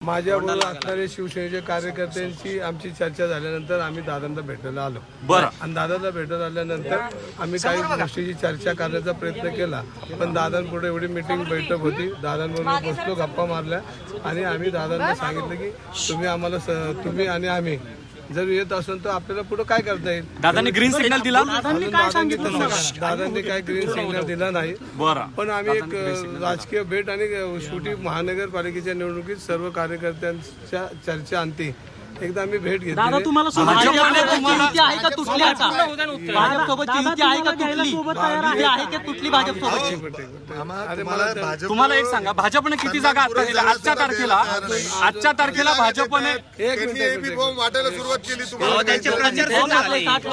माझ्याबरोबर असणारे शिवसेनेच्या कार्यकर्त्यांची आमची चर्चा झाल्यानंतर आम्ही दादांना भेटायला आलो. आणि दादांना भेटायला आल्यानंतर आम्ही काही गोष्टीची चर्चा करण्याचा प्रयत्न केला, पण दादांपुढे एवढी मीटिंग बैठक होती. दादांबरोबर बसलो, गप्पा मारल्या आणि आम्ही दादांना सांगितलं की तुम्ही आम्हाला तुम्ही आणि आम्ही जर येत असेल तर आपल्याला पुढे काय करता येईल. दादांनी ग्रीन सिग्नल दिला. दादांनी काय ग्रीन सिग्नल दिला नाही. पण आम्ही एक राजकीय भेट आणि शेवटी महानगरपालिकेच्या निवडणुकीत सर्व कार्यकर्त्यांच्या चर्चा अंती एकदा आम्ही भेट घेतली. दादा तुम्हाला युती आहे का तुटली? भाजपसोबत युती आहे का तुटली? युती आहे का तुटली भाजपसोबत? तुम्हाला एक सांगा, भाजपने किती जागा आता दिल्या आजच्या तारखेला? भाजपने वाटायला सुरुवात केली.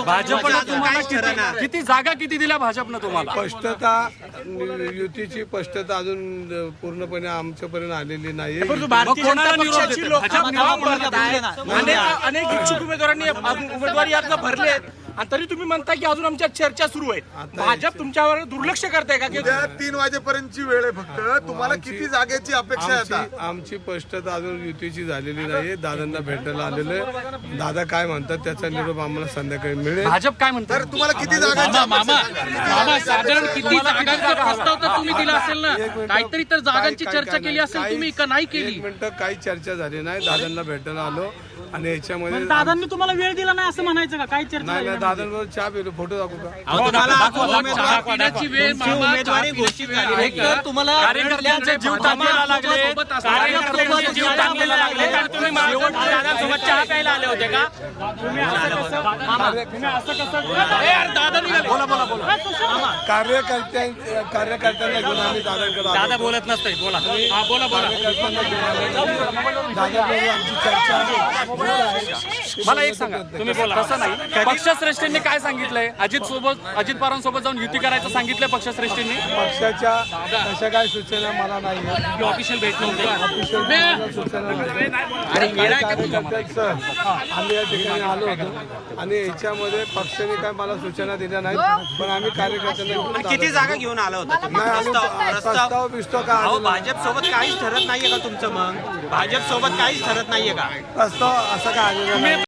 भाजपने तुम्हाला किती जागा दिल्या भाजपनं तुम्हाला? स्पष्टता, युतीची स्पष्टता अजून पूर्णपणे आमच्यापर्यंत आलेली नाही. कोणाला निरोप देते? अनेक इच्छुक उमेदवारांनी उमेदवारी अर्ज भरले आणि तरी तुम्ही म्हणता की अजून आमच्या चर्चा सुरू आहे. भाजप तुमच्यावर दुर्लक्ष करताय का? 3 वाजेपर्यंतची वेळ आहे फक्त. तुम्हाला किती जागेची अपेक्षा आहे? आमची स्पष्टता अजून युतीची झालेली नाही. दादांना भेटायला आलेलो आहे. दादा काय म्हणतात त्याचा निरोप आम्हाला संध्याकाळी मिळेल. भाजप काय म्हणतात? तर तुम्हाला किती जागा? साधारण किती जागांचा प्रस्ताव तर तुम्ही दिला असेल ना? काहीतरी तर जागांची चर्चा केली असेल तुम्ही का नाही केली? एक मिनिटं, काही चर्चा झाली नाही. दादांना भेटायला आलो आणि याच्यामध्ये दादांनी तुम्हाला वेळ दिला नाही असं म्हणायचं का? काही चर्चा नाही, दादांबरोबर चहा पिलो. फोटो दाखवू का? पिण्याची वेळ उमेदवारी घोषित झाली आहे. तुम्हाला कार्यकर्त्यांचे जीव टाकायला लागले, कार्यकर्त्यांचे जीव टाकायला लागले आणि तुम्ही दादांसोबत चहा प्यायला आले होते का? तुम्ही असं कसं? बोला. कार्यकर्त्यांना घेऊन आम्ही दादांकडे आलो. दादा बोलत नसतंय. बोला. कार्यकर्त्यांना घेऊन आलो. दादाबरोबर आमची चर्चा. मला एक सांगा, तुम्ही बोला. तसं नाही, पक्षश्रेष्ठींनी काय सांगितलंय? अजित पवारांसोबत जाऊन युती करायचं सांगितलंय पक्षश्रेष्ठींनी. पक्षाच्या तशा काय सूचना मला नाही. ऑफिशियल भेट नव्हती. सूचना कार्यकर्त्यांसह आम्ही या ठिकाणी आलो होतो आणि याच्यामध्ये पक्षाने काय मला सूचना दिल्या नाहीत. पण आम्ही कार्यकर्त्यांना किती जागा घेऊन आला होता? प्रस्ताव बिस्ताव का भाजप सोबत काहीच ठरत नाहीये का तुमचं? मग भाजप सोबत काहीच ठरत नाहीये का? प्रस्ताव असं काय आलेला नाही.